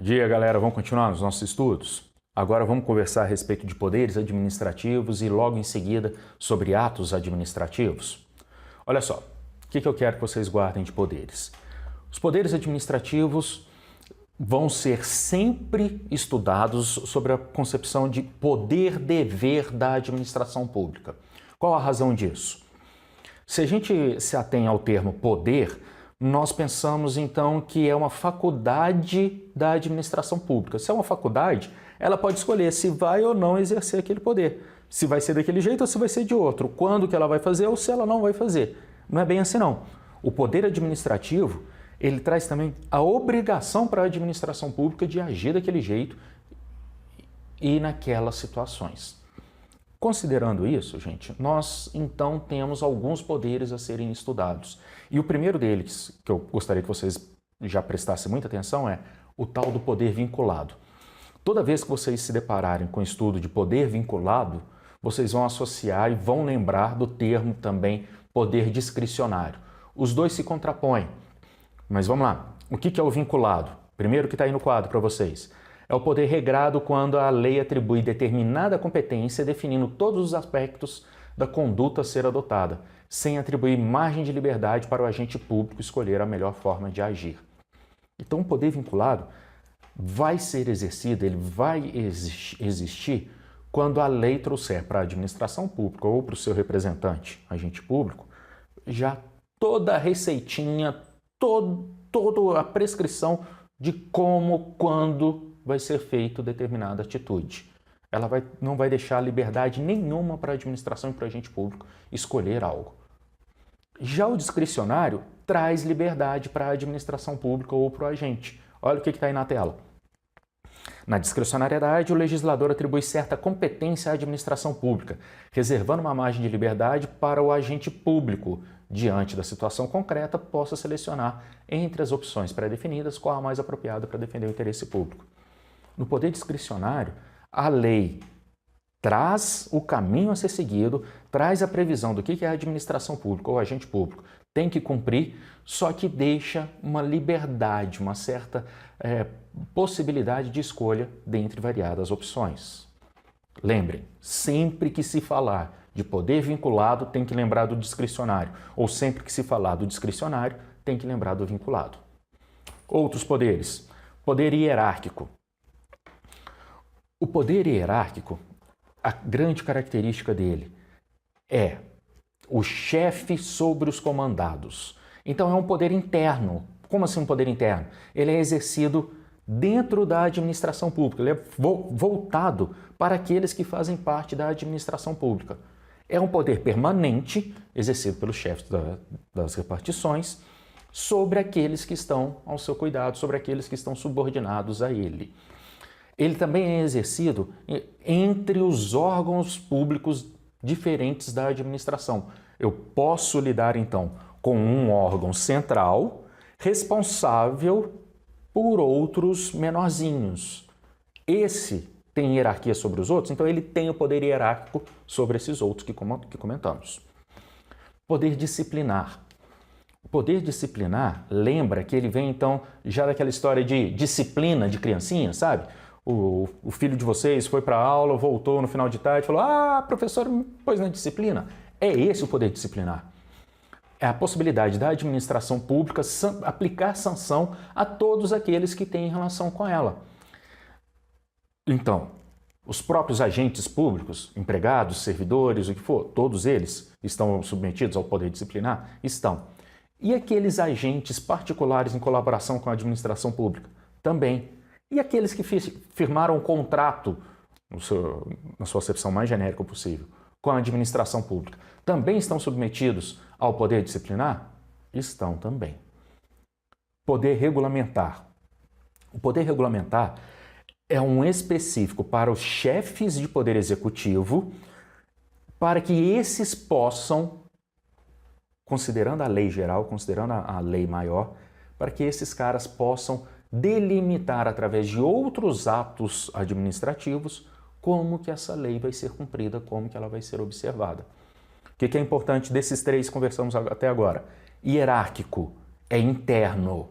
Dia, galera, vamos continuar nos nossos estudos? Agora vamos conversar a respeito de poderes administrativos e logo em seguida sobre atos administrativos. Olha só, o que eu quero que vocês guardem de poderes? Os poderes administrativos vão ser sempre estudados sobre a concepção de poder-dever da administração pública. Qual a razão disso? Se a gente se atém ao termo poder, nós pensamos então que é uma faculdade da administração pública. Se é uma faculdade, ela pode escolher se vai ou não exercer aquele poder. Se vai ser daquele jeito ou se vai ser de outro. Quando que ela vai fazer ou se ela não vai fazer. Não é bem assim não. O poder administrativo, ele traz também a obrigação para a administração pública de agir daquele jeito e naquelas situações. Considerando isso, gente, nós então temos alguns poderes a serem estudados. E o primeiro deles, que eu gostaria que vocês já prestassem muita atenção, é o tal do poder vinculado. Toda vez que vocês se depararem com o estudo de poder vinculado, vocês vão associar e vão lembrar do termo também poder discricionário. Os dois se contrapõem. Mas vamos lá. O que é o vinculado? Primeiro que está aí no quadro para vocês. É o poder regrado quando a lei atribui determinada competência definindo todos os aspectos da conduta a ser adotada, sem atribuir margem de liberdade para o agente público escolher a melhor forma de agir. Então, o poder vinculado vai ser exercido, ele vai existir quando a lei trouxer para a administração pública ou para o seu representante, agente público, já toda a receitinha, toda a prescrição de como, quando vai ser feita determinada atitude. Ela não vai deixar liberdade nenhuma para a administração e para o agente público escolher algo. Já o discricionário traz liberdade para a administração pública ou para o agente. Olha o que está aí na tela. Na discricionariedade, o legislador atribui certa competência à administração pública, reservando uma margem de liberdade para o agente público, diante da situação concreta, possa selecionar entre as opções pré-definidas qual a mais apropriada para defender o interesse público. No poder discricionário, a lei traz o caminho a ser seguido, traz a previsão do que a administração pública ou agente público tem que cumprir, só que deixa uma liberdade, uma certa possibilidade de escolha dentre variadas opções. Lembrem, sempre que se falar de poder vinculado, tem que lembrar do discricionário, ou sempre que se falar do discricionário, tem que lembrar do vinculado. Outros poderes. Poder hierárquico. O poder hierárquico, a grande característica dele é o chefe sobre os comandados. Então é um poder interno. Como assim um poder interno? Ele é exercido dentro da administração pública, ele é voltado para aqueles que fazem parte da administração pública. É um poder permanente, exercido pelos chefes das repartições, sobre aqueles que estão ao seu cuidado, sobre aqueles que estão subordinados a ele. Ele também é exercido entre os órgãos públicos diferentes da administração. Eu posso lidar, então, com um órgão central responsável por outros menorzinhos. Esse tem hierarquia sobre os outros, então ele tem o poder hierárquico sobre esses outros que comentamos. Poder disciplinar. O poder disciplinar lembra que ele vem, então, já daquela história de disciplina de criancinha, sabe? O filho de vocês foi para a aula, voltou no final de tarde e falou: "Ah, professor, me pôs na disciplina". É esse o poder disciplinar. É a possibilidade da administração pública aplicar sanção a todos aqueles que têm relação com ela. Então, os próprios agentes públicos, empregados, servidores, o que for, todos eles estão submetidos ao poder disciplinar? Estão. E aqueles agentes particulares em colaboração com a administração pública? Também. E aqueles que firmaram um contrato, na sua acepção mais genérica possível, com a administração pública, também estão submetidos ao poder disciplinar? Estão também. Poder regulamentar. O poder regulamentar é um específico para os chefes de poder executivo, para que esses possam, considerando a lei geral, considerando a lei maior, para que esses caras possam delimitar através de outros atos administrativos como que essa lei vai ser cumprida, como que ela vai ser observada. O que é importante desses três que conversamos até agora? Hierárquico é interno,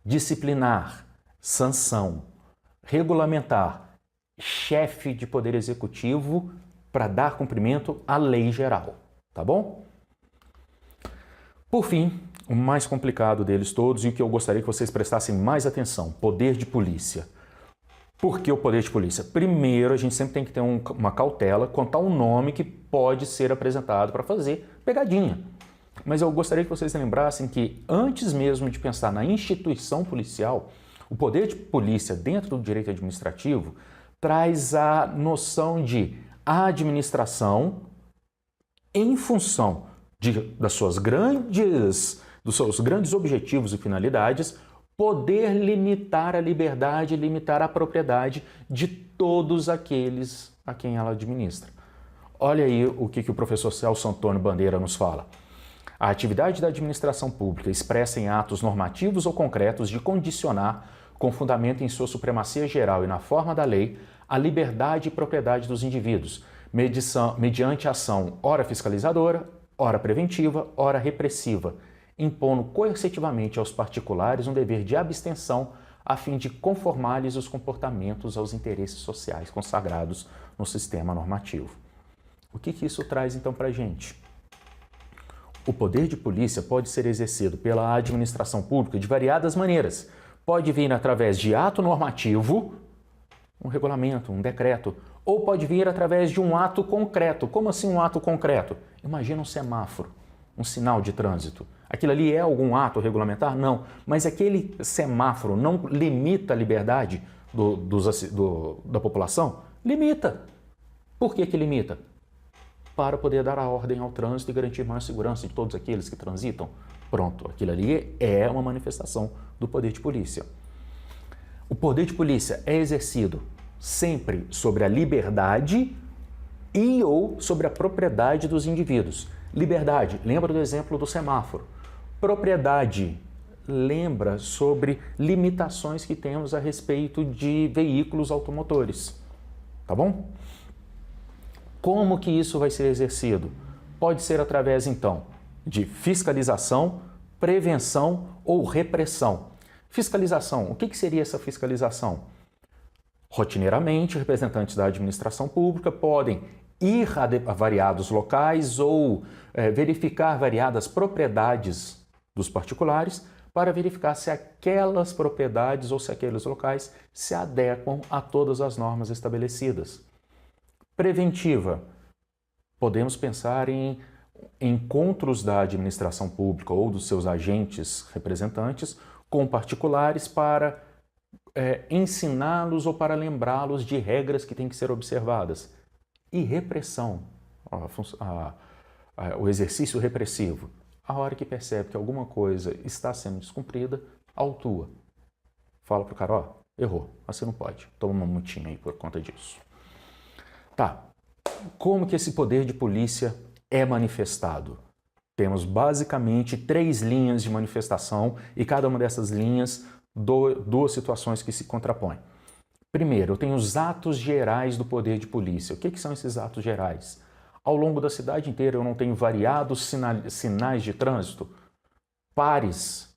disciplinar sanção, regulamentar, chefe de poder executivo para dar cumprimento à lei geral, tá bom? Por fim, o mais complicado deles todos e o que eu gostaria que vocês prestassem mais atenção, poder de polícia. Por que o poder de polícia? Primeiro, a gente sempre tem que ter uma cautela quanto ao nome que pode ser apresentado para fazer pegadinha. Mas eu gostaria que vocês lembrassem que antes mesmo de pensar na instituição policial, o poder de polícia dentro do direito administrativo traz a noção de administração em função dos seus grandes objetivos e finalidades, poder limitar a liberdade, limitar a propriedade de todos aqueles a quem ela administra. Olha aí o que o professor Celso Antônio Bandeira nos fala. A atividade da administração pública expressa em atos normativos ou concretos de condicionar, com fundamento em sua supremacia geral e na forma da lei, a liberdade e propriedade dos indivíduos, mediante ação ora fiscalizadora, ora preventiva, ora repressiva, impondo coercitivamente aos particulares um dever de abstenção a fim de conformar-lhes os comportamentos aos interesses sociais consagrados no sistema normativo. O que isso traz então para a gente? O poder de polícia pode ser exercido pela administração pública de variadas maneiras. Pode vir através de ato normativo, um regulamento, um decreto, ou pode vir através de um ato concreto. Como assim um ato concreto? Imagina um semáforo, um sinal de trânsito. Aquilo ali é algum ato regulamentar? Não. Mas aquele semáforo não limita a liberdade da população? Limita. Por que limita? Para poder dar a ordem ao trânsito e garantir maior segurança de todos aqueles que transitam. Pronto, aquilo ali é uma manifestação do poder de polícia. O poder de polícia é exercido sempre sobre a liberdade e ou sobre a propriedade dos indivíduos. Liberdade, lembra do exemplo do semáforo. Propriedade, lembra sobre limitações que temos a respeito de veículos automotores. Tá bom? Como que isso vai ser exercido? Pode ser através, então, de fiscalização, prevenção ou repressão. Fiscalização, o que seria essa fiscalização? Rotineiramente, representantes da administração pública podem ir a variados locais ou verificar variadas propriedades dos particulares para verificar se aquelas propriedades ou se aqueles locais se adequam a todas as normas estabelecidas. Preventiva. Podemos pensar em encontros da administração pública ou dos seus agentes representantes com particulares para ensiná-los ou para lembrá-los de regras que têm que ser observadas. E repressão, o exercício repressivo. A hora que percebe que alguma coisa está sendo descumprida, autua. Fala para o cara, ó, errou, mas você não pode. Toma uma multinha aí por conta disso. Tá, como que esse poder de polícia é manifestado? Temos basicamente 3 linhas de manifestação e cada uma dessas linhas, duas situações que se contrapõem. Primeiro, eu tenho os atos gerais do poder de polícia. O que são esses atos gerais? Ao longo da cidade inteira eu não tenho variados sinais de trânsito, pares,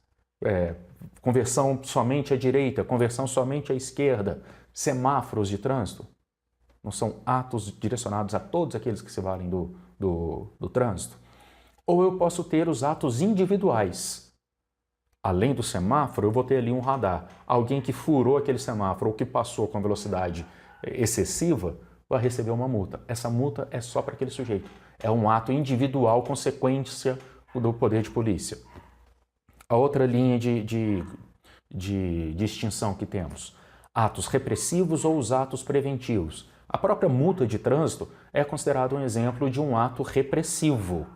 conversão somente à direita, conversão somente à esquerda, semáforos de trânsito. Não são atos direcionados a todos aqueles que se valem do trânsito. Ou eu posso ter os atos individuais. Além do semáforo, eu vou ter ali um radar. Alguém que furou aquele semáforo ou que passou com velocidade excessiva vai receber uma multa. Essa multa é só para aquele sujeito. É um ato individual, consequência do poder de polícia. A outra linha de distinção que temos, atos repressivos ou os atos preventivos. A própria multa de trânsito é considerada um exemplo de um ato repressivo.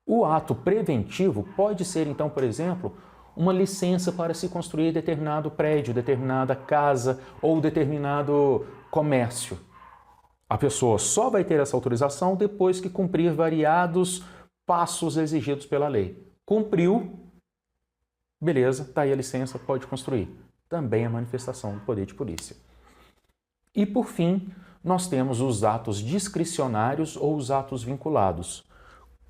O ato preventivo pode ser, então, por exemplo, uma licença para se construir determinado prédio, determinada casa ou determinado comércio. A pessoa só vai ter essa autorização depois que cumprir variados passos exigidos pela lei. Cumpriu, beleza, está aí a licença, pode construir. Também é manifestação do poder de polícia. E, por fim, nós temos os atos discricionários ou os atos vinculados.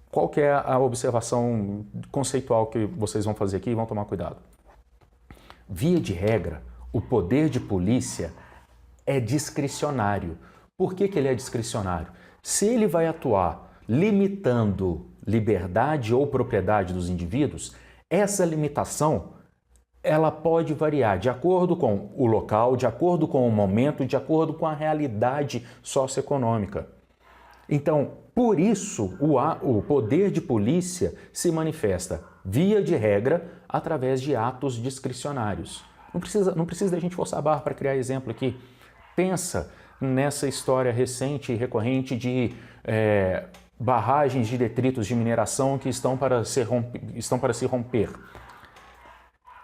Qual que é a observação conceitual que vocês vão fazer aqui e vão tomar cuidado? Via de regra, o poder de polícia é discricionário. Por que ele é discricionário? Se ele vai atuar limitando liberdade ou propriedade dos indivíduos, essa limitação ela pode variar de acordo com o local, de acordo com o momento, de acordo com a realidade socioeconômica. Então, por isso, o poder de polícia se manifesta, via de regra, através de atos discricionários. Não precisa da gente forçar a barra para criar exemplo aqui. Pensa nessa história recente e recorrente de barragens de detritos de mineração que estão para se romper.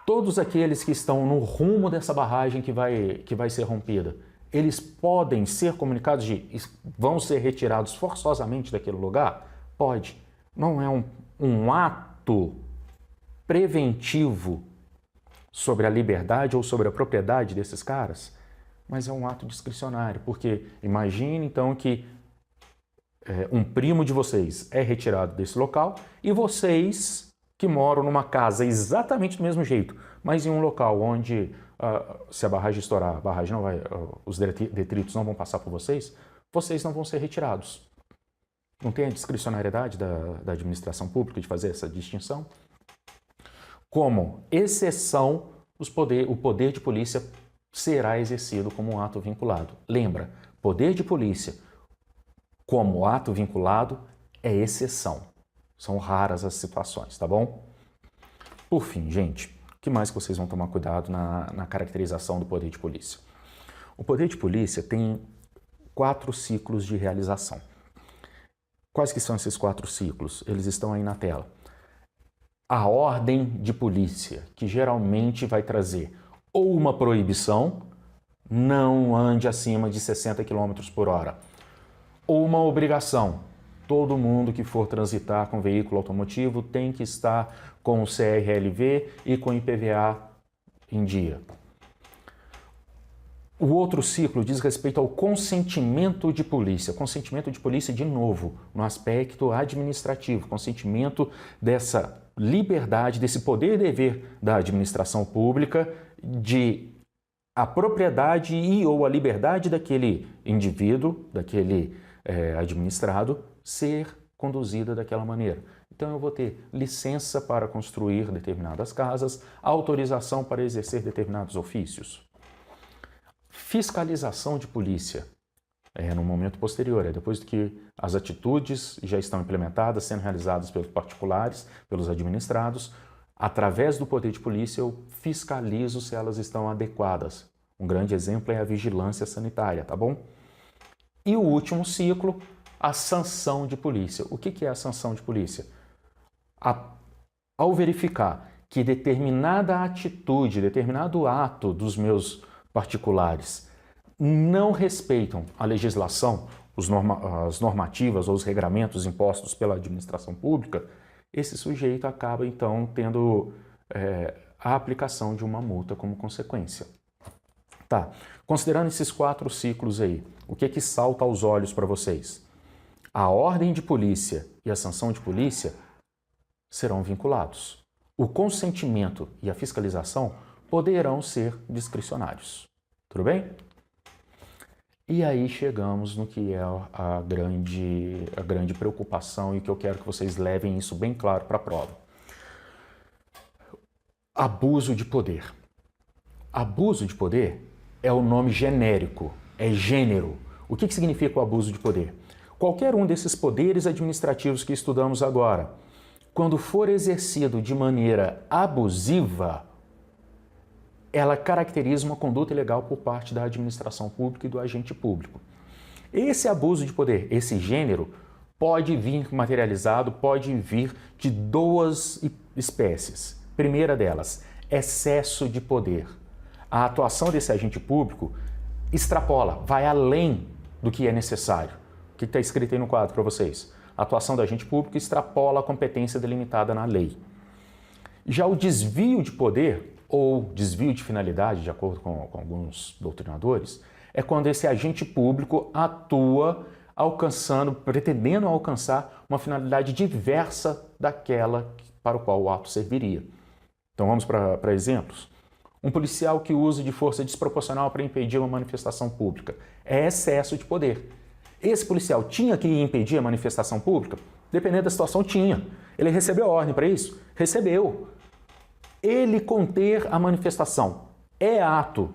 Todos aqueles que estão no rumo dessa barragem que vai ser rompida, eles podem ser comunicados vão ser retirados forçosamente daquele lugar? Pode. Não é um ato preventivo sobre a liberdade ou sobre a propriedade desses caras, mas é um ato discricionário, porque imagine então que um primo de vocês é retirado desse local e vocês que moram numa casa exatamente do mesmo jeito, mas em um local onde se a barragem estourar, os detritos não vão passar por vocês, vocês não vão ser retirados. Não tem a discricionariedade da administração pública de fazer essa distinção? Como exceção, o poder de polícia será exercido como um ato vinculado. Lembra, poder de polícia como ato vinculado é exceção. São raras as situações, tá bom? Por fim, gente, o que mais que vocês vão tomar cuidado na caracterização do poder de polícia? O poder de polícia tem 4 ciclos de realização. Quais que são esses 4 ciclos? Eles estão aí na tela. A ordem de polícia, que geralmente vai trazer ou uma proibição, não ande acima de 60 km por hora, ou uma obrigação, todo mundo que for transitar com veículo automotivo tem que estar com o CRLV e com o IPVA em dia. O outro ciclo diz respeito ao consentimento de polícia. Consentimento de polícia, de novo, no aspecto administrativo. Consentimento dessa liberdade, desse poder e dever da administração pública de a propriedade e ou a liberdade daquele indivíduo, daquele administrado, ser conduzida daquela maneira. Então eu vou ter licença para construir determinadas casas, autorização para exercer determinados ofícios. Fiscalização de polícia no momento posterior, depois que as atitudes já estão implementadas, sendo realizadas pelos particulares, pelos administrados, através do poder de polícia eu fiscalizo se elas estão adequadas. Um grande exemplo é a vigilância sanitária, tá bom? E o último ciclo, a sanção de polícia. O que é a sanção de polícia? Ao verificar que determinada atitude, determinado ato dos meus particulares não respeitam a legislação, as normativas ou os regramentos impostos pela administração pública, esse sujeito acaba então tendo a aplicação de uma multa como consequência. Tá, considerando esses 4 ciclos aí, o que salta aos olhos para vocês? A ordem de polícia e a sanção de polícia serão vinculados. O consentimento e a fiscalização poderão ser discricionários. Tudo bem? E aí chegamos no que é a grande preocupação e que eu quero que vocês levem isso bem claro para a prova. Abuso de poder. Abuso de poder é o nome genérico, é gênero. O que significa o abuso de poder? Qualquer um desses poderes administrativos que estudamos agora, quando for exercido de maneira abusiva, ela caracteriza uma conduta ilegal por parte da administração pública e do agente público. Esse abuso de poder, esse gênero, pode vir materializado, pode vir de 2 espécies. Primeira delas, excesso de poder. A atuação desse agente público extrapola, vai além do que é necessário. O que está escrito aí no quadro para vocês? A atuação do agente público extrapola a competência delimitada na lei. Já o desvio de poder ou desvio de finalidade, de acordo com alguns doutrinadores, é quando esse agente público atua pretendendo alcançar uma finalidade diversa daquela para o qual o ato serviria. Então vamos para exemplos. Um policial que usa de força desproporcional para impedir uma manifestação pública é excesso de poder. Esse policial tinha que impedir a manifestação pública? Dependendo da situação, tinha. Ele recebeu ordem para isso? Recebeu. Ele conter a manifestação é ato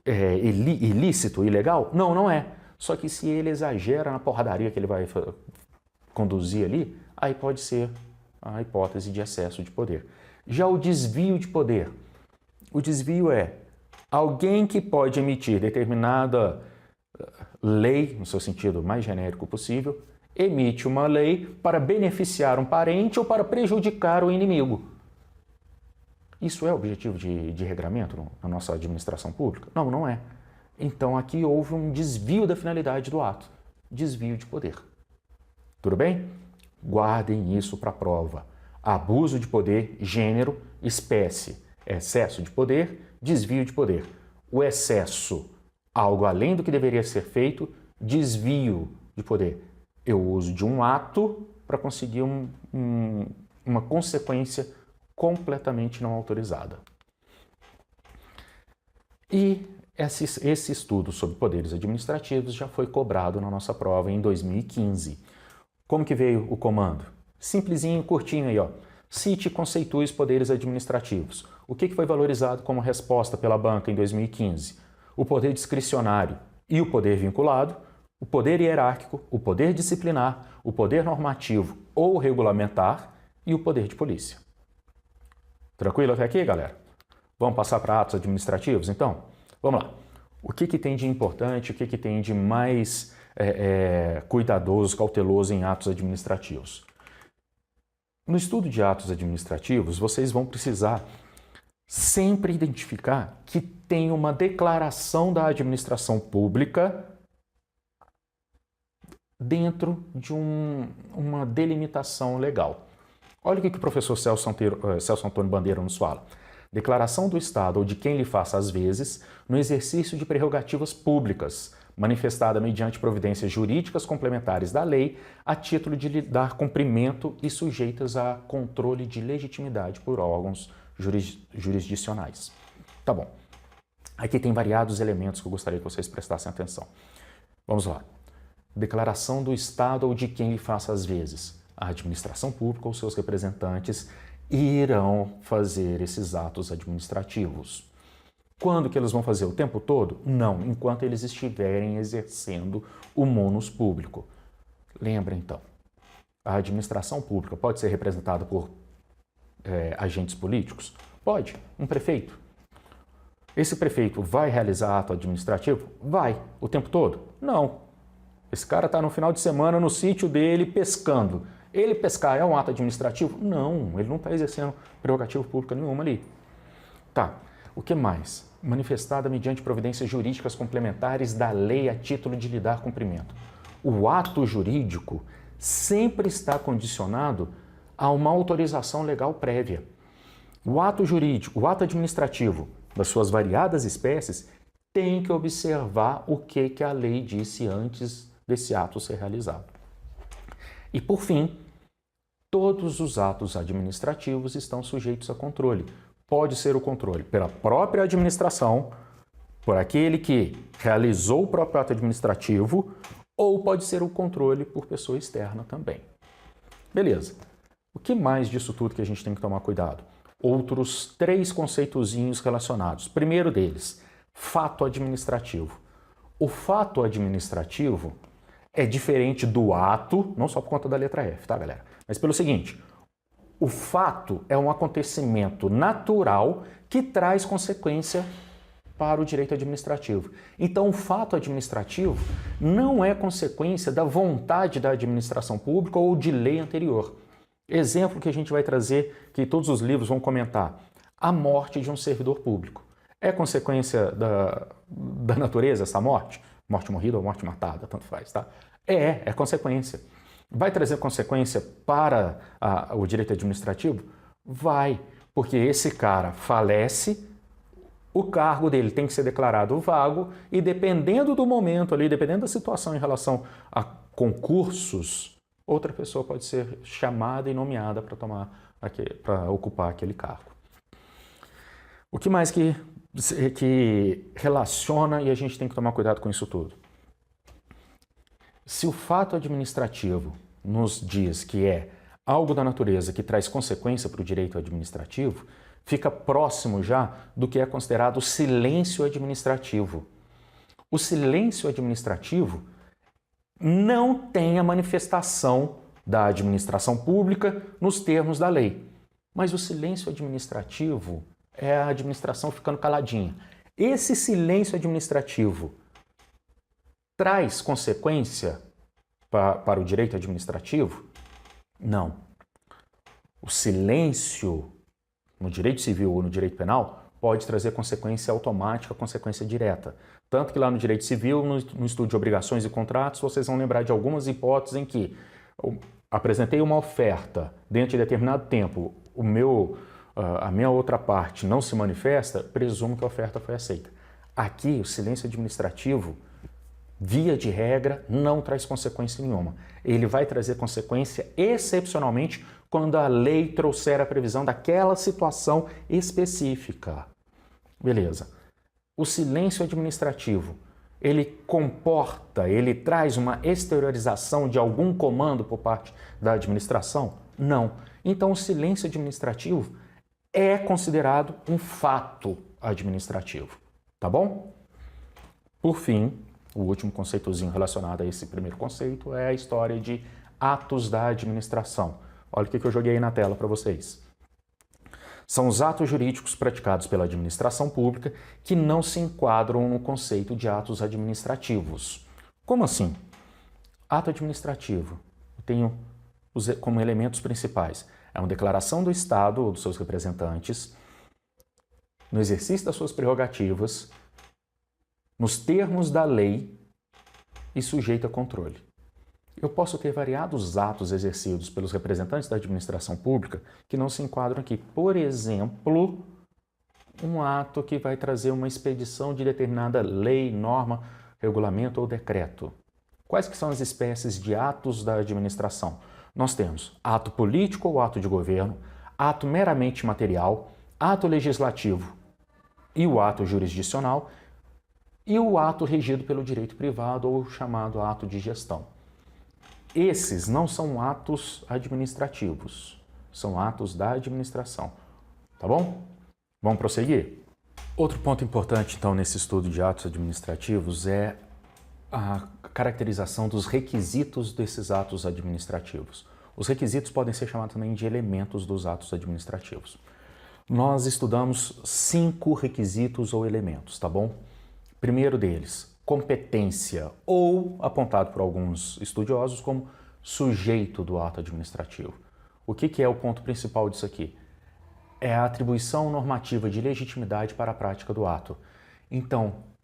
ilícito, ilegal? Não, não é. Só que se ele exagera na porradaria que ele vai conduzir ali, aí pode ser a hipótese de excesso de poder. Já o desvio de poder. O desvio é alguém que pode emitir determinada lei, no seu sentido mais genérico possível, emite uma lei para beneficiar um parente ou para prejudicar o inimigo. Isso é objetivo de regramento na nossa administração pública? Não, não é. Então aqui houve um desvio da finalidade do ato, desvio de poder. Tudo bem? Guardem isso para a prova. Abuso de poder, gênero, espécie. Excesso de poder, desvio de poder. O excesso, algo além do que deveria ser feito, desvio de poder. Eu uso de um ato para conseguir uma consequência completamente não autorizada. E esse estudo sobre poderes administrativos já foi cobrado na nossa prova em 2015. Como que veio o comando? Simplesinho, curtinho aí, ó. Cite e conceitue os poderes administrativos. O que foi valorizado como resposta pela banca em 2015? O poder discricionário e o poder vinculado, o poder hierárquico, o poder disciplinar, o poder normativo ou regulamentar e o poder de polícia. Tranquilo até aqui, galera? Vamos passar para atos administrativos, então? Vamos lá. O que tem de importante, o que tem de mais cuidadoso, cauteloso em atos administrativos? No estudo de atos administrativos, vocês vão precisar sempre identificar que tem uma declaração da administração pública dentro de uma delimitação legal. Olha o que o professor Celso Antônio Bandeira nos fala. Declaração do Estado ou de quem lhe faça às vezes, no exercício de prerrogativas públicas, manifestada mediante providências jurídicas complementares da lei, a título de lhe dar cumprimento e sujeitas a controle de legitimidade por órgãos jurisdicionais. Tá bom. Aqui tem variados elementos que eu gostaria que vocês prestassem atenção. Vamos lá. Declaração do Estado ou de quem lhe faça às vezes. A administração pública ou seus representantes irão fazer esses atos administrativos. Quando que eles vão fazer? O tempo todo? Não, enquanto eles estiverem exercendo o munus público. Lembra então, a administração pública pode ser representada por agentes políticos? Pode, um prefeito. Esse prefeito vai realizar ato administrativo? Vai. O tempo todo? Não. Esse cara está no final de semana no sítio dele pescando. Ele pescar é um ato administrativo? Não, ele não está exercendo prerrogativa pública nenhuma ali. Tá. O que mais? Manifestada mediante providências jurídicas complementares da lei a título de lhe dar cumprimento. O ato jurídico sempre está condicionado a uma autorização legal prévia. O ato jurídico, o ato administrativo, das suas variadas espécies, tem que observar o que a lei disse antes desse ato ser realizado. E, por fim, todos os atos administrativos estão sujeitos a controle. Pode ser o controle pela própria administração, por aquele que realizou o próprio ato administrativo, ou pode ser o controle por pessoa externa também. Beleza. O que mais disso tudo que a gente tem que tomar cuidado? Outros 3 conceitozinhos relacionados. Primeiro deles, fato administrativo. O fato administrativo é diferente do ato, não só por conta da letra F, tá, galera? Mas pelo seguinte, o fato é um acontecimento natural que traz consequência para o direito administrativo. Então, o fato administrativo não é consequência da vontade da administração pública ou de lei anterior. Exemplo que a gente vai trazer, que todos os livros vão comentar, a morte de um servidor público. É consequência da natureza essa morte? Morte morrida ou morte matada, tanto faz, tá? É consequência. Vai trazer consequência para o direito administrativo? Vai, porque esse cara falece, o cargo dele tem que ser declarado vago e dependendo do momento ali, dependendo da situação em relação a concursos, outra pessoa pode ser chamada e nomeada para ocupar aquele cargo. O que mais que que relaciona e a gente tem que tomar cuidado com isso tudo. Se o fato administrativo nos diz que é algo da natureza que traz consequência para o direito administrativo, fica próximo já do que é considerado silêncio administrativo. O silêncio administrativo não tem a manifestação da administração pública nos termos da lei, mas o silêncio administrativo é a administração ficando caladinha. Esse silêncio administrativo traz consequência para o direito administrativo? Não. O silêncio no direito civil ou no direito penal pode trazer consequência automática, consequência direta. Tanto que lá no direito civil, no estudo de obrigações e contratos, vocês vão lembrar de algumas hipóteses em que eu apresentei uma oferta dentro de determinado tempo, a minha outra parte não se manifesta, presumo que a oferta foi aceita. Aqui, o silêncio administrativo, via de regra, não traz consequência nenhuma. Ele vai trazer consequência excepcionalmente quando a lei trouxer a previsão daquela situação específica. Beleza. O silêncio administrativo, ele traz uma exteriorização de algum comando por parte da administração? Não. Então, o silêncio administrativo é considerado um fato administrativo. Tá bom? Por fim, o último conceitozinho relacionado a esse primeiro conceito é a história de atos da administração. Olha o que eu joguei aí na tela para vocês. São os atos jurídicos praticados pela administração pública que não se enquadram no conceito de atos administrativos. Como assim? Ato administrativo, eu tenho como elementos principais. É uma declaração do Estado ou dos seus representantes no exercício das suas prerrogativas, nos termos da lei e sujeito a controle. Eu posso ter variados atos exercidos pelos representantes da administração pública que não se enquadram aqui. Por exemplo, um ato que vai trazer uma expedição de determinada lei, norma, regulamento ou decreto. Quais que são as espécies de atos da administração? Nós temos ato político ou ato de governo, ato meramente material, ato legislativo e o ato jurisdicional, e o ato regido pelo direito privado ou chamado ato de gestão. Esses não são atos administrativos, são atos da administração. Tá bom? Vamos prosseguir? Outro ponto importante, então, nesse estudo de atos administrativos é a caracterização dos requisitos desses atos administrativos. Os requisitos podem ser chamados também de elementos dos atos administrativos. Nós estudamos 5 requisitos ou elementos, tá bom? Primeiro deles, competência, ou apontado por alguns estudiosos como sujeito do ato administrativo. O que é o ponto principal disso aqui? É a atribuição normativa de legitimidade para a prática do ato. Então,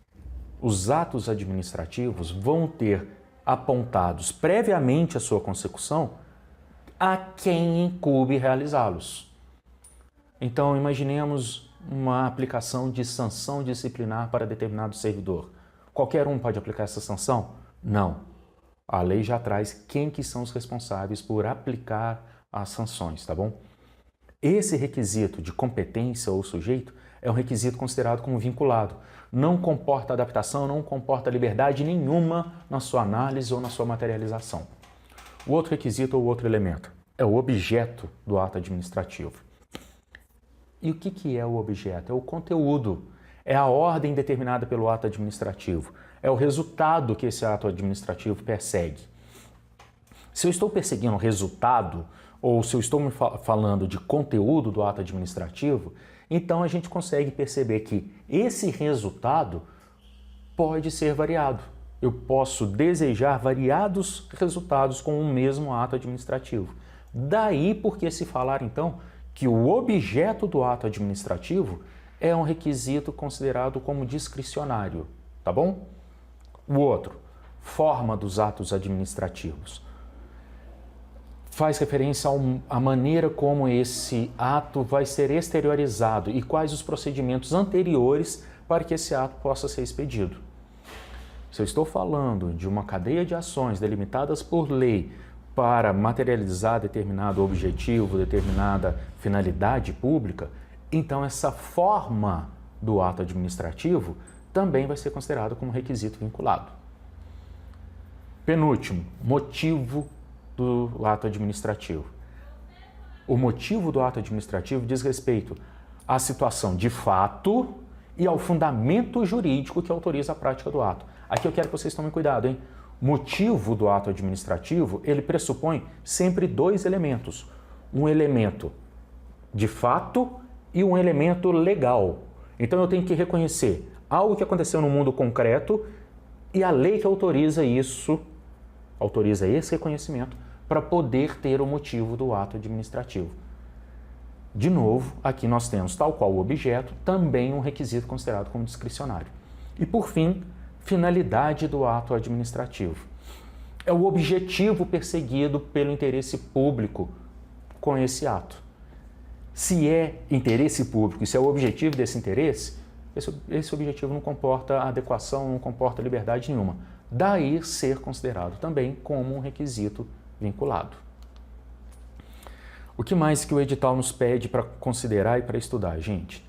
os atos administrativos vão ter apontados previamente a sua consecução a quem incumbe realizá-los. Então, imaginemos uma aplicação de sanção disciplinar para determinado servidor. Qualquer um pode aplicar essa sanção? Não. A lei já traz quem que são os responsáveis por aplicar as sanções, tá bom? Esse requisito de competência ou sujeito é um requisito considerado como vinculado. Não comporta adaptação, não comporta liberdade nenhuma na sua análise ou na sua materialização. O outro requisito ou outro elemento é o objeto do ato administrativo. E o que é o objeto? É o conteúdo, é a ordem determinada pelo ato administrativo, é o resultado que esse ato administrativo persegue. Se eu estou perseguindo o resultado, ou se eu estou me falando de conteúdo do ato administrativo, então a gente consegue perceber que esse resultado pode ser variado. Eu posso desejar variados resultados com o mesmo ato administrativo. Daí porque se falar então que o objeto do ato administrativo é um requisito considerado como discricionário, tá bom? O outro, forma dos atos administrativos. Faz referência à maneira como esse ato vai ser exteriorizado e quais os procedimentos anteriores para que esse ato possa ser expedido. Se eu estou falando de uma cadeia de ações delimitadas por lei para materializar determinado objetivo, determinada finalidade pública, então essa forma do ato administrativo também vai ser considerado como requisito vinculado. Penúltimo, motivo do ato administrativo. O motivo do ato administrativo diz respeito à situação de fato e ao fundamento jurídico que autoriza a prática do ato. Aqui eu quero que vocês tomem cuidado, hein? Motivo do ato administrativo, ele pressupõe sempre dois elementos. Um elemento de fato e um elemento legal. Então eu tenho que reconhecer algo que aconteceu no mundo concreto e a lei que autoriza isso, autoriza esse reconhecimento para poder ter o motivo do ato administrativo. De novo, aqui nós temos, tal qual o objeto, também um requisito considerado como discricionário. E por fim, finalidade do ato administrativo. É o objetivo perseguido pelo interesse público com esse ato. Se é interesse público e se é o objetivo desse interesse, esse objetivo não comporta adequação, não comporta liberdade nenhuma. Daí ser considerado também como um requisito vinculado. O que mais que o edital nos pede para considerar e para estudar, gente?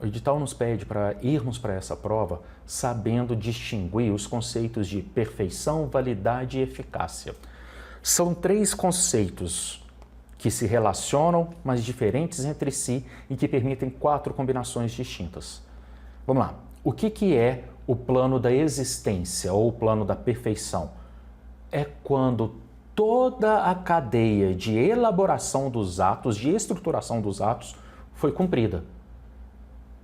O edital nos pede para irmos para essa prova sabendo distinguir os conceitos de perfeição, validade e eficácia. São três conceitos que se relacionam, mas diferentes entre si e que permitem quatro combinações distintas. Vamos lá. O que é o plano da existência ou o plano da perfeição? É quando toda a cadeia de elaboração dos atos, de estruturação dos atos, foi cumprida.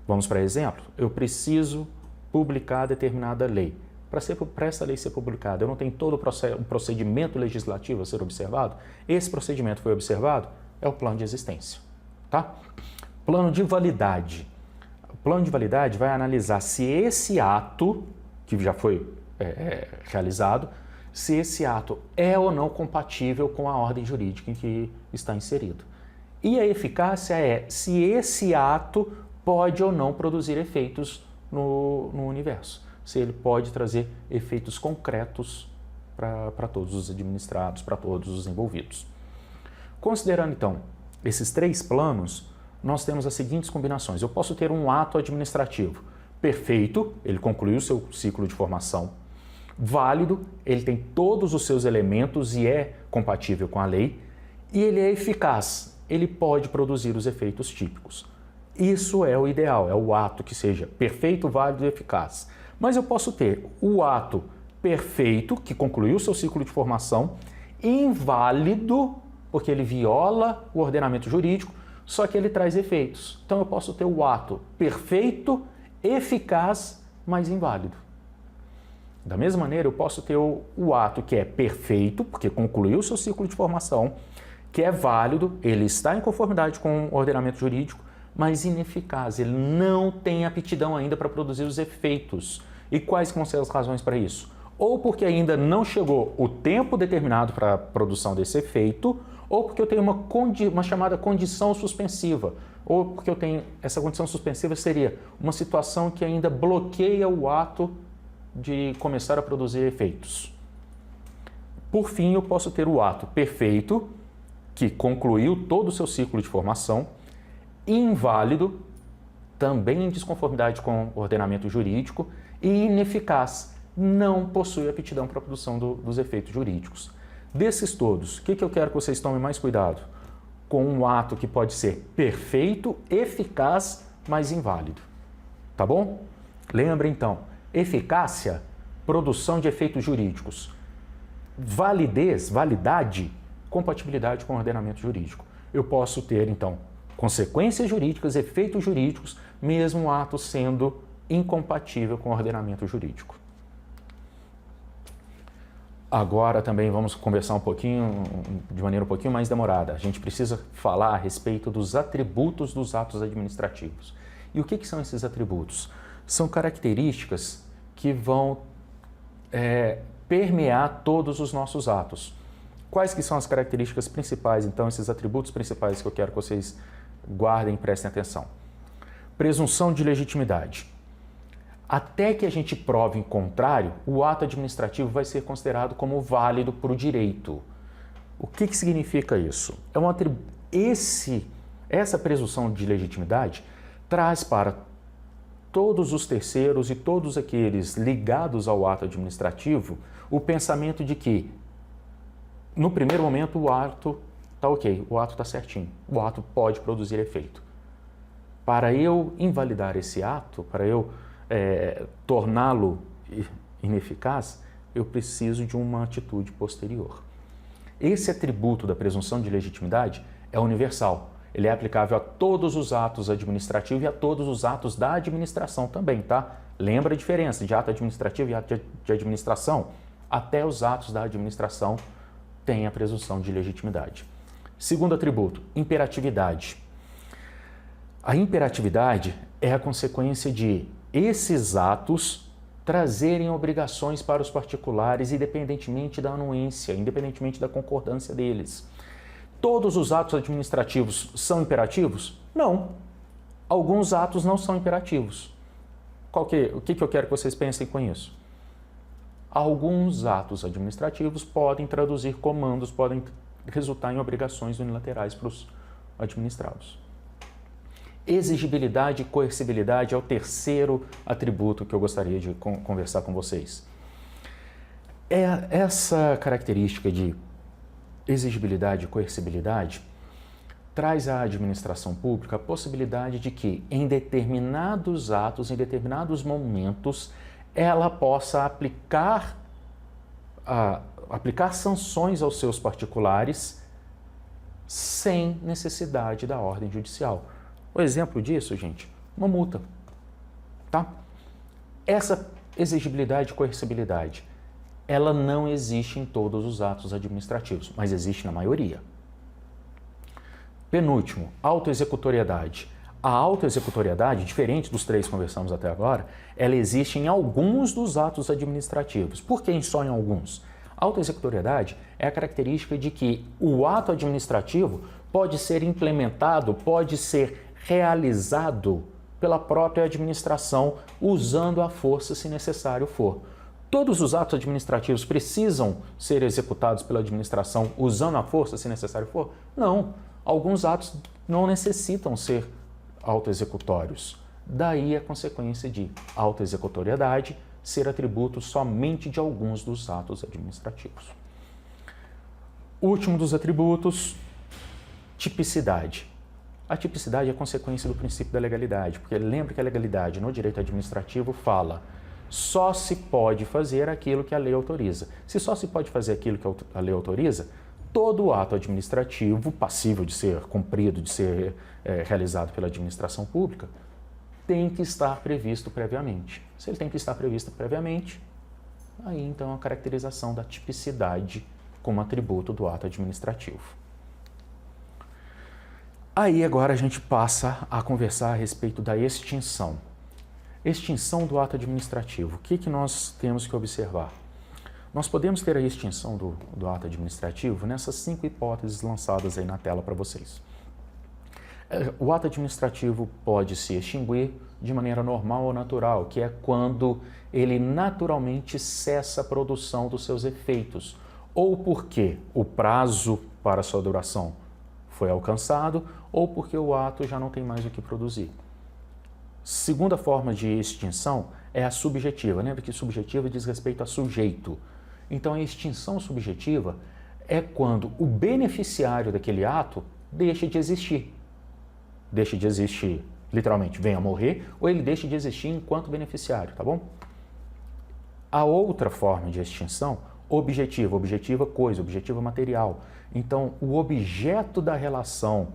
Vamos para exemplo, eu preciso publicar determinada lei. Para essa lei ser publicada, eu não tenho todo o procedimento legislativo a ser observado? Esse procedimento foi observado? É o plano de existência. Tá? Plano de validade. O plano de validade vai analisar se esse ato, que já foi realizado, se esse ato é ou não compatível com a ordem jurídica em que está inserido. E a eficácia é se esse ato pode ou não produzir efeitos no universo, se ele pode trazer efeitos concretos para todos os administrados, para todos os envolvidos. Considerando então esses três planos, nós temos as seguintes combinações. Eu posso ter um ato administrativo perfeito, ele concluiu o seu ciclo de formação. Válido, ele tem todos os seus elementos e é compatível com a lei. E ele é eficaz, ele pode produzir os efeitos típicos. Isso é o ideal, é o ato que seja perfeito, válido e eficaz. Mas eu posso ter o ato perfeito, que concluiu o seu ciclo de formação, inválido, porque ele viola o ordenamento jurídico, só que ele traz efeitos. Então eu posso ter o ato perfeito, eficaz, mas inválido. Da mesma maneira, eu posso ter o ato que é perfeito, porque concluiu o seu ciclo de formação, que é válido, ele está em conformidade com o ordenamento jurídico, mas ineficaz, ele não tem aptidão ainda para produzir os efeitos. E quais vão ser as razões para isso? Ou porque ainda não chegou o tempo determinado para a produção desse efeito, ou porque eu tenho uma chamada condição suspensiva, ou porque eu tenho essa condição suspensiva seria uma situação que ainda bloqueia o ato de começar a produzir efeitos. Por fim, eu posso ter o ato perfeito, que concluiu todo o seu ciclo de formação, inválido, também em desconformidade com o ordenamento jurídico, e ineficaz, não possui aptidão para a produção dos efeitos jurídicos. Desses todos, o que eu quero que vocês tomem mais cuidado? Com um ato que pode ser perfeito, eficaz, mas inválido. Tá bom? Lembra então, eficácia, produção de efeitos jurídicos. Validez, validade, compatibilidade com o ordenamento jurídico. Eu posso ter, então, consequências jurídicas, efeitos jurídicos, mesmo o ato sendo incompatível com o ordenamento jurídico. Agora também vamos conversar um pouquinho, de maneira um pouquinho mais demorada. A gente precisa falar a respeito dos atributos dos atos administrativos. E o que são esses atributos? São características que vão permear todos os nossos atos. Quais que são as características principais, então, esses atributos principais que eu quero que vocês guardem e prestem atenção? Presunção de legitimidade. Até que a gente prove em contrário, o ato administrativo vai ser considerado como válido para o direito. O que significa isso? Essa presunção de legitimidade traz para todos os terceiros e todos aqueles ligados ao ato administrativo o pensamento de que, no primeiro momento, o ato está ok, o ato está certinho, o ato pode produzir efeito. Para eu invalidar esse ato, para eu torná-lo ineficaz, eu preciso de uma atitude posterior. Esse atributo da presunção de legitimidade é universal. Ele é aplicável a todos os atos administrativos e a todos os atos da administração também, tá? Lembra a diferença de ato administrativo e ato de administração? Até os atos da administração têm a presunção de legitimidade. Segundo atributo, imperatividade. A imperatividade é a consequência de esses atos trazerem obrigações para os particulares, independentemente da anuência, independentemente da concordância deles. Todos os atos administrativos são imperativos? Não. Alguns atos não são imperativos. O que eu quero que vocês pensem com isso? Alguns atos administrativos podem traduzir comandos, podem resultar em obrigações unilaterais para os administrados. Exigibilidade e coercibilidade é o terceiro atributo que eu gostaria de conversar com vocês. Essa característica de exigibilidade e coercibilidade traz à administração pública a possibilidade de que, em determinados atos, em determinados momentos, ela possa aplicar sanções aos seus particulares sem necessidade da ordem judicial. O exemplo disso, gente, uma multa, tá? Essa exigibilidade e coercibilidade, ela não existe em todos os atos administrativos, mas existe na maioria. Penúltimo, autoexecutoriedade. A autoexecutoriedade, diferente dos três que conversamos até agora, ela existe em alguns dos atos administrativos. Por que só em alguns? A autoexecutoriedade é a característica de que o ato administrativo pode ser implementado, pode ser realizado pela própria administração, usando a força se necessário for. Todos os atos administrativos precisam ser executados pela administração usando a força se necessário for? Não. Alguns atos não necessitam ser autoexecutórios. Daí a consequência de autoexecutoriedade ser atributo somente de alguns dos atos administrativos. Último dos atributos, tipicidade. A tipicidade é consequência do princípio da legalidade, porque lembra que a legalidade no direito administrativo fala só se pode fazer aquilo que a lei autoriza. Se só se pode fazer aquilo que a lei autoriza, todo ato administrativo passível de ser cumprido, de ser realizado pela administração pública, tem que estar previsto previamente. Se ele tem que estar previsto previamente, aí então a caracterização da tipicidade como atributo do ato administrativo. Aí agora a gente passa a conversar a respeito da extinção. Extinção do ato administrativo. O que nós temos que observar? Nós podemos ter a extinção do ato administrativo nessas 5 hipóteses lançadas aí na tela para vocês. O ato administrativo pode se extinguir de maneira normal ou natural, que é quando ele naturalmente cessa a produção dos seus efeitos, ou porque o prazo para sua duração foi alcançado, ou porque o ato já não tem mais o que produzir. Segunda forma de extinção é a subjetiva. Lembra que subjetiva diz respeito a sujeito. Então, a extinção subjetiva é quando o beneficiário daquele ato deixa de existir. Deixa de existir, literalmente, vem a morrer, ou ele deixa de existir enquanto beneficiário, tá bom? A outra forma de extinção, objetiva. Objetiva coisa, objetiva material. Então, o objeto da relação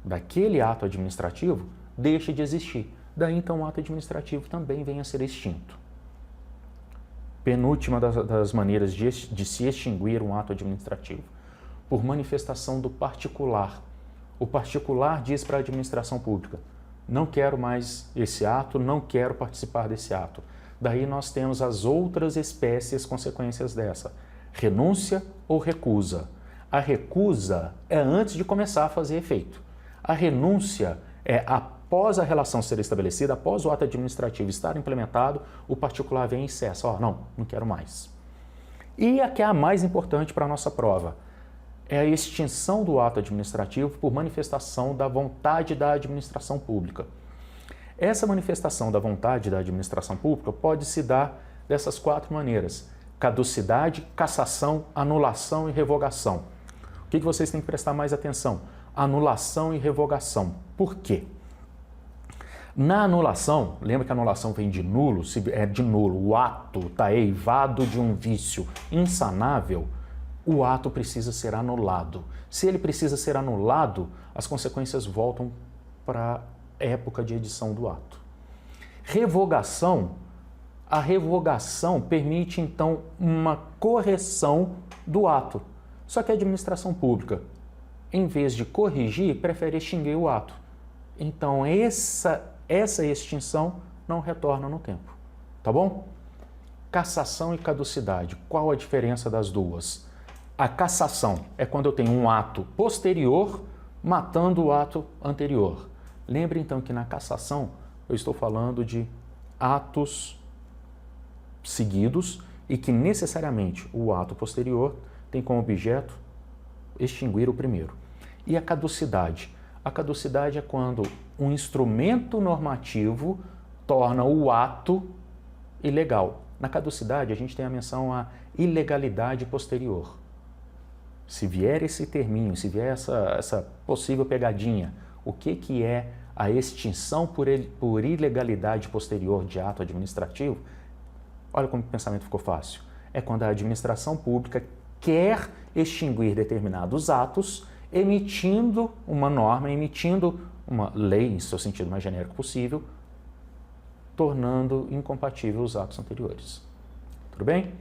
daquele ato administrativo deixa de existir. Daí, então, o ato administrativo também vem a ser extinto. Penúltima das maneiras de se extinguir um ato administrativo, por manifestação do particular. O particular diz para a administração pública, não quero mais esse ato, não quero participar desse ato. Daí nós temos as outras espécies consequências dessa, renúncia ou recusa. A recusa é antes de começar a fazer efeito. A renúncia é após a relação ser estabelecida, após o ato administrativo estar implementado, o particular vem e cessa. Não quero mais. E a que é a mais importante para a nossa prova é a extinção do ato administrativo por manifestação da vontade da administração pública. Essa manifestação da vontade da administração pública pode se dar dessas 4 maneiras: caducidade, cassação, anulação e revogação. O que vocês têm que prestar mais atenção? Anulação e revogação. Por quê? Na anulação, lembra que a anulação vem de nulo? Se é de nulo, o ato está eivado de um vício insanável, o ato precisa ser anulado. Se ele precisa ser anulado, as consequências voltam para a época de edição do ato. Revogação, a revogação permite então uma correção do ato. Só que a administração pública, em vez de corrigir, prefere extinguir o ato. Então essa extinção não retorna no tempo. Tá bom? Cassação e caducidade. Qual a diferença das duas? A cassação é quando eu tenho um ato posterior matando o ato anterior. Lembre então que na cassação eu estou falando de atos seguidos e que necessariamente o ato posterior tem como objeto extinguir o primeiro. E a caducidade? A caducidade é quando um instrumento normativo torna o ato ilegal. Na caducidade a gente tem a menção à ilegalidade posterior. Se vier esse terminho, se vier essa possível pegadinha, o que é a extinção por ilegalidade posterior de ato administrativo? Olha como o pensamento ficou fácil. É quando a administração pública quer extinguir determinados atos, emitindo uma norma, emitindo uma lei, em seu sentido mais genérico possível, tornando incompatível os atos anteriores. Tudo bem?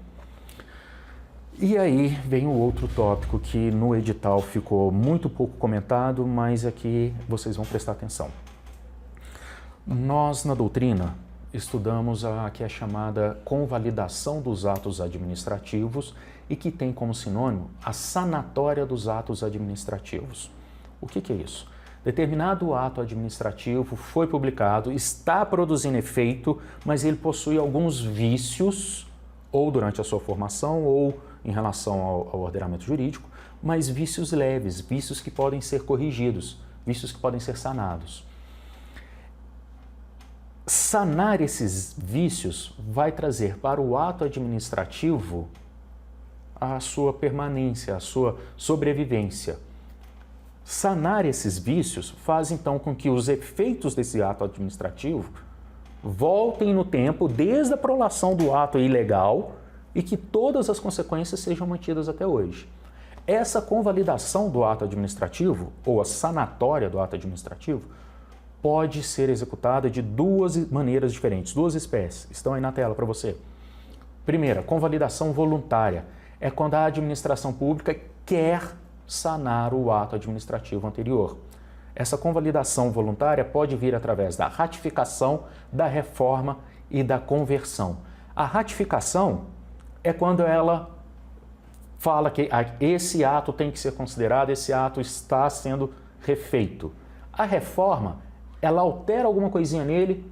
E aí vem o outro tópico que no edital ficou muito pouco comentado, mas aqui vocês vão prestar atenção. Nós, na doutrina, estudamos a que é chamada convalidação dos atos administrativos e que tem como sinônimo a sanatória dos atos administrativos. O que é isso? Determinado ato administrativo foi publicado, está produzindo efeito, mas ele possui alguns vícios, ou durante a sua formação, ou em relação ao ordenamento jurídico, mas vícios leves, vícios que podem ser corrigidos, vícios que podem ser sanados. Sanar esses vícios vai trazer para o ato administrativo a sua permanência, a sua sobrevivência. Sanar esses vícios faz então com que os efeitos desse ato administrativo voltem no tempo desde a prolação do ato ilegal e que todas as consequências sejam mantidas até hoje. Essa convalidação do ato administrativo, ou a sanatória do ato administrativo, pode ser executada de 2 maneiras diferentes, 2 espécies. Estão aí na tela para você. Primeira, convalidação voluntária. É quando a administração pública quer sanar o ato administrativo anterior. Essa convalidação voluntária pode vir através da ratificação, da reforma e da conversão. A ratificação é quando ela fala que esse ato tem que ser considerado, esse ato está sendo refeito. A reforma, ela altera alguma coisinha nele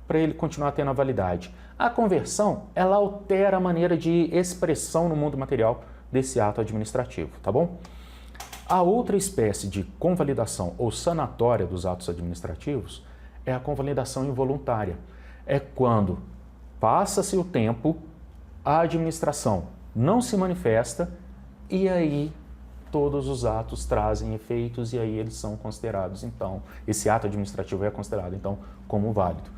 para ele continuar tendo a validade. A conversão, ela altera a maneira de expressão no mundo material desse ato administrativo, tá bom? A outra espécie de convalidação ou sanatória dos atos administrativos é a convalidação involuntária. É quando passa-se o tempo, a administração não se manifesta e aí todos os atos trazem efeitos e aí eles são considerados, então, esse ato administrativo é considerado, então, como válido.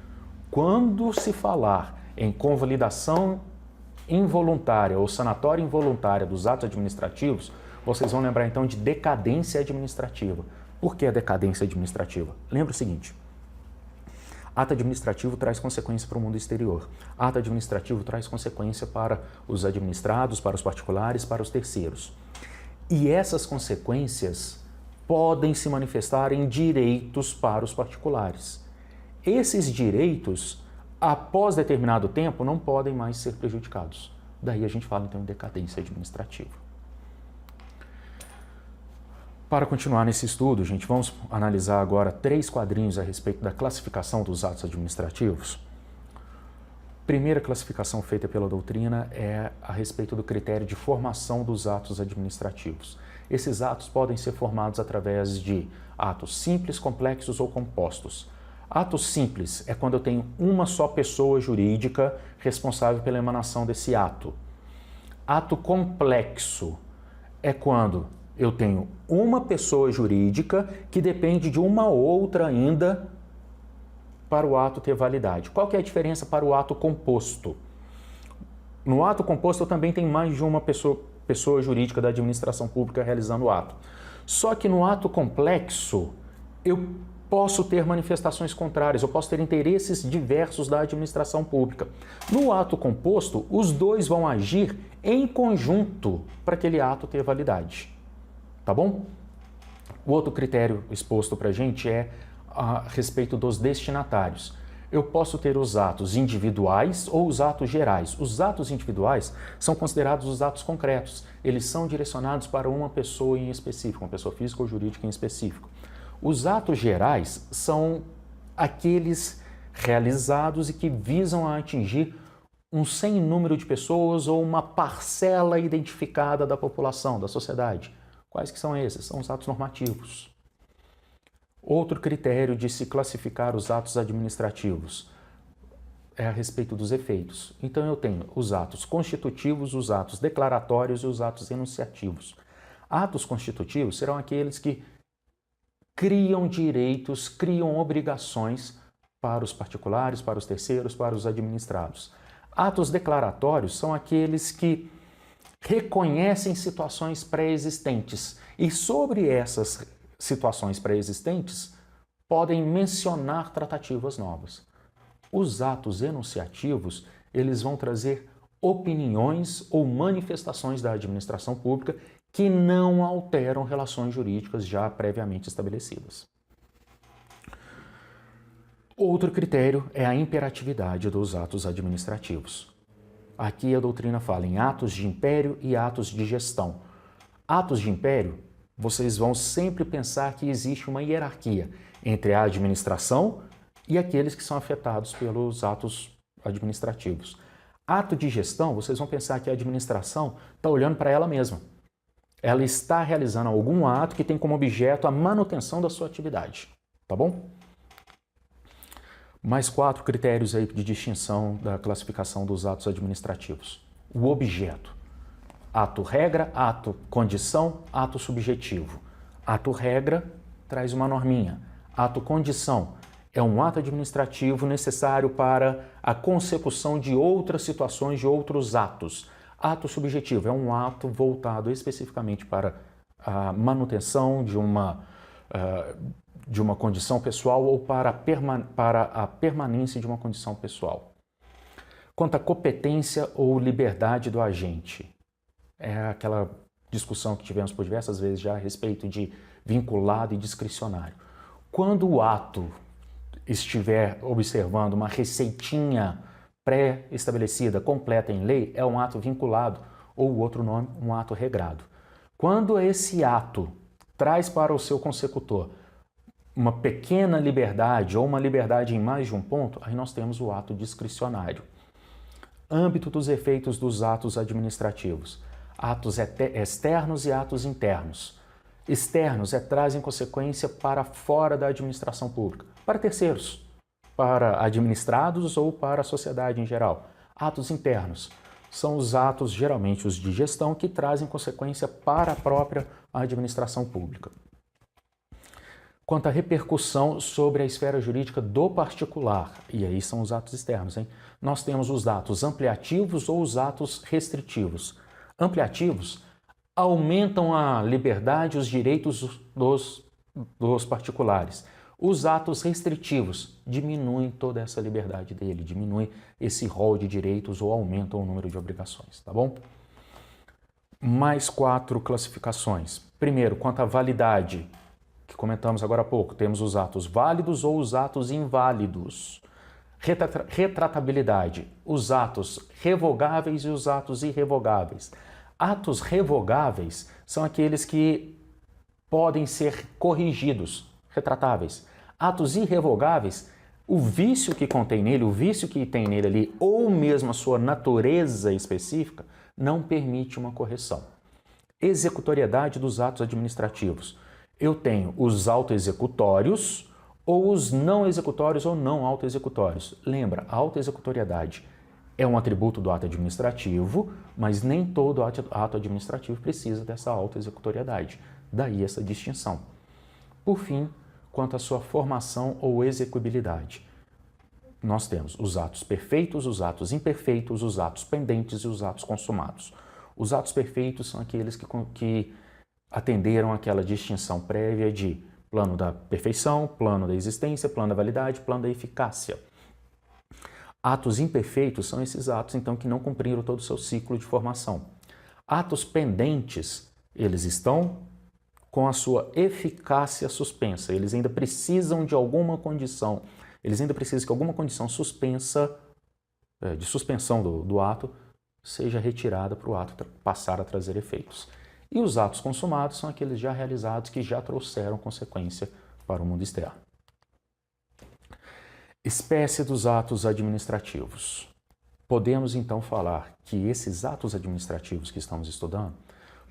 Quando se falar em convalidação involuntária ou sanatória involuntária dos atos administrativos, vocês vão lembrar, então, de decadência administrativa. Por que a decadência administrativa? Lembra o seguinte: ato administrativo traz consequência para o mundo exterior. Ato administrativo traz consequência para os administrados, para os particulares, para os terceiros. E essas consequências podem se manifestar em direitos para os particulares. Esses direitos, após determinado tempo, não podem mais ser prejudicados. Daí a gente fala, então, em decadência administrativa. Para continuar nesse estudo, gente, vamos analisar agora 3 quadrinhos a respeito da classificação dos atos administrativos. Primeira classificação feita pela doutrina é a respeito do critério de formação dos atos administrativos. Esses atos podem ser formados através de atos simples, complexos ou compostos. Ato simples é quando eu tenho uma só pessoa jurídica responsável pela emanação desse ato. Ato complexo é quando eu tenho uma pessoa jurídica que depende de uma outra ainda para o ato ter validade. Qual que é a diferença para o ato composto? No ato composto eu também tenho mais de uma pessoa jurídica da administração pública realizando o ato. Só que no ato complexo eu posso ter manifestações contrárias, eu posso ter interesses diversos da administração pública. No ato composto, os dois vão agir em conjunto para aquele ato ter validade. Tá bom? O outro critério exposto para a gente é a respeito dos destinatários. Eu posso ter os atos individuais ou os atos gerais. Os atos individuais são considerados os atos concretos. Eles são direcionados para uma pessoa em específico, uma pessoa física ou jurídica em específico. Os atos gerais são aqueles realizados e que visam a atingir um sem número de pessoas ou uma parcela identificada da população, da sociedade. Quais que são esses? São os atos normativos. Outro critério de se classificar os atos administrativos é a respeito dos efeitos. Então eu tenho os atos constitutivos, os atos declaratórios e os atos enunciativos. Atos constitutivos serão aqueles que criam direitos, criam obrigações para os particulares, para os terceiros, para os administrados. Atos declaratórios são aqueles que reconhecem situações pré-existentes e sobre essas situações pré-existentes podem mencionar tratativas novas. Os atos enunciativos, eles vão trazer opiniões ou manifestações da administração pública que não alteram relações jurídicas já previamente estabelecidas. Outro critério é a imperatividade dos atos administrativos. Aqui a doutrina fala em atos de império e atos de gestão. Atos de império, vocês vão sempre pensar que existe uma hierarquia entre a administração e aqueles que são afetados pelos atos administrativos. Ato de gestão, vocês vão pensar que a administração está olhando para ela mesma. Ela está realizando algum ato que tem como objeto a manutenção da sua atividade, tá bom? Mais 4 critérios aí de distinção da classificação dos atos administrativos. O objeto. Ato regra, ato condição, ato subjetivo. Ato regra traz uma norminha. Ato condição é um ato administrativo necessário para a consecução de outras situações, de outros atos. Ato subjetivo é um ato voltado especificamente para a manutenção de uma condição pessoal ou para a permanência de uma condição pessoal. Quanto à competência ou liberdade do agente, é aquela discussão que tivemos por diversas vezes já a respeito de vinculado e discricionário. Quando o ato estiver observando uma receitinha pré-estabelecida, completa em lei, é um ato vinculado, ou outro nome, um ato regrado. Quando esse ato traz para o seu consecutor uma pequena liberdade ou uma liberdade em mais de um ponto, aí nós temos o ato discricionário. Âmbito dos efeitos dos atos administrativos. Atos externos e atos internos. Externos trazem consequência para fora da administração pública, para terceiros, para administrados ou para a sociedade em geral. Atos internos são os atos, geralmente os de gestão, que trazem consequência para a própria administração pública. Quanto à repercussão sobre a esfera jurídica do particular, e aí são os atos externos, hein? Nós temos os atos ampliativos ou os atos restritivos. Ampliativos aumentam a liberdade e os direitos dos particulares. Os atos restritivos diminuem toda essa liberdade dele, diminuem esse rol de direitos ou aumentam o número de obrigações, tá bom? Mais 4 classificações. Primeiro, quanto à validade, que comentamos agora há pouco, temos os atos válidos ou os atos inválidos. Retratabilidade, os atos revogáveis e os atos irrevogáveis. Atos revogáveis são aqueles que podem ser corrigidos, retratáveis. Atos irrevogáveis, o vício que contém nele, o vício que tem nele ali, ou mesmo a sua natureza específica, não permite uma correção. Executoriedade dos atos administrativos. Eu tenho os autoexecutórios ou os não executórios ou não autoexecutórios. Lembra, a autoexecutoriedade é um atributo do ato administrativo, mas nem todo ato administrativo precisa dessa autoexecutoriedade. Daí essa distinção. Por fim, quanto à sua formação ou execuibilidade, nós temos os atos perfeitos, os atos imperfeitos, os atos pendentes e os atos consumados. Os atos perfeitos são aqueles que atenderam àquela distinção prévia de plano da perfeição, plano da existência, plano da validade, plano da eficácia. Atos imperfeitos são esses atos, então, que não cumpriram todo o seu ciclo de formação. Atos pendentes, eles estão com a sua eficácia suspensa, eles ainda precisam de alguma condição, eles ainda precisam que alguma condição suspensa, de suspensão do ato, seja retirada para o ato passar a trazer efeitos. E os atos consumados são aqueles já realizados que já trouxeram consequência para o mundo externo. Espécie dos atos administrativos. Podemos então falar que esses atos administrativos que estamos estudando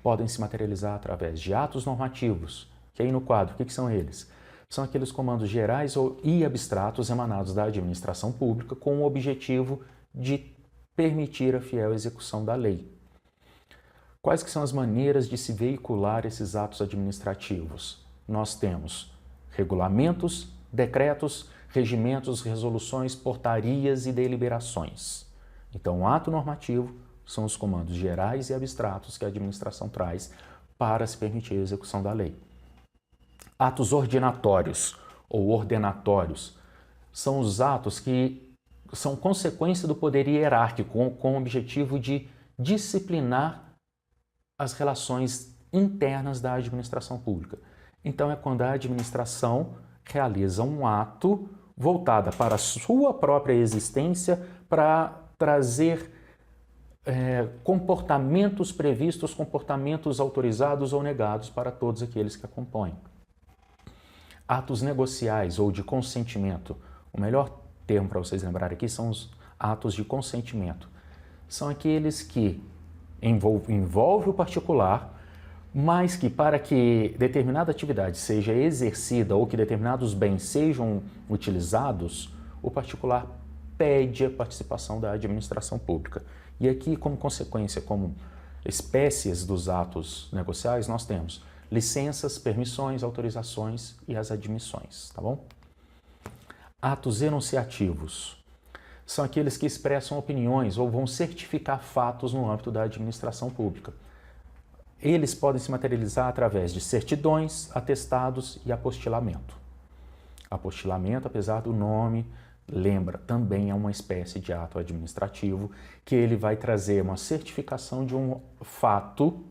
podem se materializar através de atos normativos, que aí no quadro, o que são eles? São aqueles comandos gerais e abstratos emanados da administração pública com o objetivo de permitir a fiel execução da lei. Quais que são as maneiras de se veicular esses atos administrativos? Nós temos regulamentos, decretos, regimentos, resoluções, portarias e deliberações. Então, o ato normativo são os comandos gerais e abstratos que a administração traz para se permitir a execução da lei. Atos ordinatórios ou ordenatórios são os atos que são consequência do poder hierárquico com o objetivo de disciplinar as relações internas da administração pública. Então, é quando a administração realiza um ato voltada para a sua própria existência para trazer comportamentos previstos, comportamentos autorizados ou negados para todos aqueles que a compõem. Atos negociais ou de consentimento. O melhor termo para vocês lembrarem aqui são os atos de consentimento. São aqueles que envolvem o particular, mas que para que determinada atividade seja exercida ou que determinados bens sejam utilizados, o particular pede a participação da administração pública. E aqui, como consequência, como espécies dos atos negociais, nós temos licenças, permissões, autorizações e as admissões, tá bom? Atos enunciativos são aqueles que expressam opiniões ou vão certificar fatos no âmbito da administração pública. Eles podem se materializar através de certidões, atestados e apostilamento. Apostilamento, apesar do nome, lembra, também é uma espécie de ato administrativo que ele vai trazer uma certificação de um fato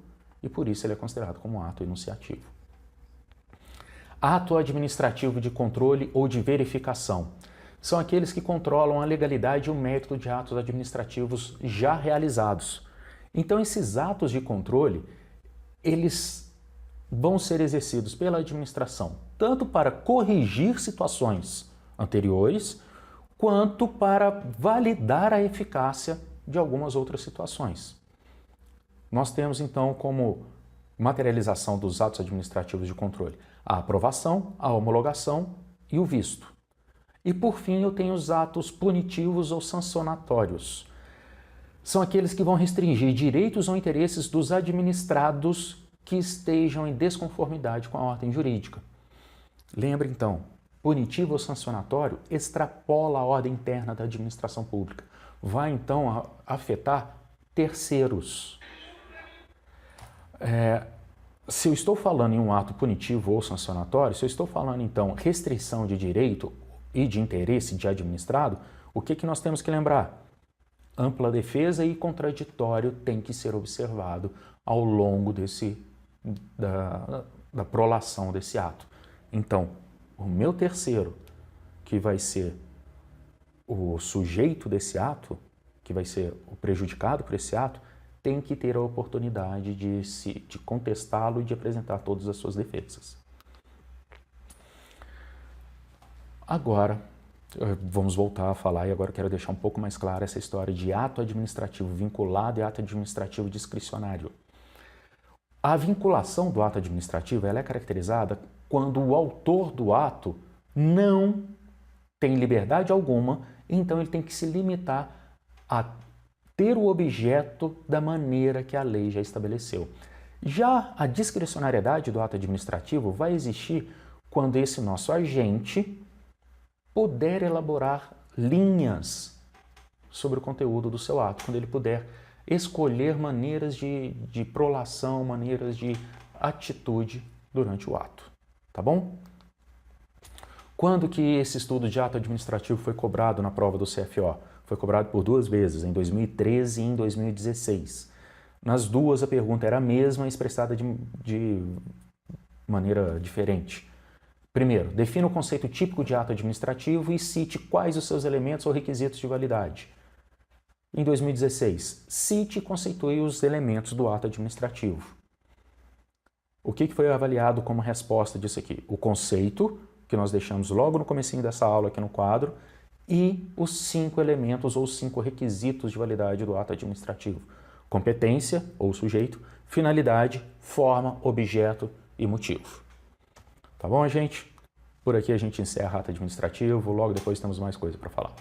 e por isso ele é considerado como um ato enunciativo. Ato administrativo de controle ou de verificação são aqueles que controlam a legalidade e o mérito de atos administrativos já realizados. Então, esses atos de controle, eles vão ser exercidos pela administração, tanto para corrigir situações anteriores, quanto para validar a eficácia de algumas outras situações. Nós temos, então, como materialização dos atos administrativos de controle a aprovação, a homologação e o visto. E, por fim, eu tenho os atos punitivos ou sancionatórios. São aqueles que vão restringir direitos ou interesses dos administrados que estejam em desconformidade com a ordem jurídica. Lembre, então, punitivo ou sancionatório extrapola a ordem interna da administração pública. Vai, então, afetar terceiros. Se eu estou falando em um ato punitivo ou sancionatório, se eu estou falando, então, restrição de direito e de interesse de administrado, o que nós temos que lembrar? Ampla defesa e contraditório tem que ser observado ao longo da prolação desse ato. Então, o meu terceiro, que vai ser o sujeito desse ato, que vai ser o prejudicado por esse ato, tem que ter a oportunidade de contestá-lo e de apresentar todas as suas defesas. Agora, vamos voltar a falar e agora quero deixar um pouco mais clara essa história de ato administrativo vinculado e ato administrativo discricionário. A vinculação do ato administrativo ela é caracterizada quando o autor do ato não tem liberdade alguma, então ele tem que se limitar a ter o objeto da maneira que a lei já estabeleceu. Já a discricionariedade do ato administrativo vai existir quando esse nosso agente puder elaborar linhas sobre o conteúdo do seu ato, quando ele puder escolher maneiras de prolação, maneiras de atitude durante o ato, tá bom? Quando que esse estudo de ato administrativo foi cobrado na prova do CFO? Foi cobrado por 2 vezes, em 2013 e em 2016. Nas duas a pergunta era a mesma, expressada de maneira diferente. Primeiro, defina o conceito típico de ato administrativo e cite quais os seus elementos ou requisitos de validade. Em 2016, cite e conceitue os elementos do ato administrativo. O que foi avaliado como resposta disso aqui? O conceito, que nós deixamos logo no comecinho dessa aula aqui no quadro, e os 5 elementos ou 5 requisitos de validade do ato administrativo. Competência, ou sujeito, finalidade, forma, objeto e motivo. Tá bom, gente? Por aqui a gente encerra o ato administrativo, logo depois temos mais coisa para falar.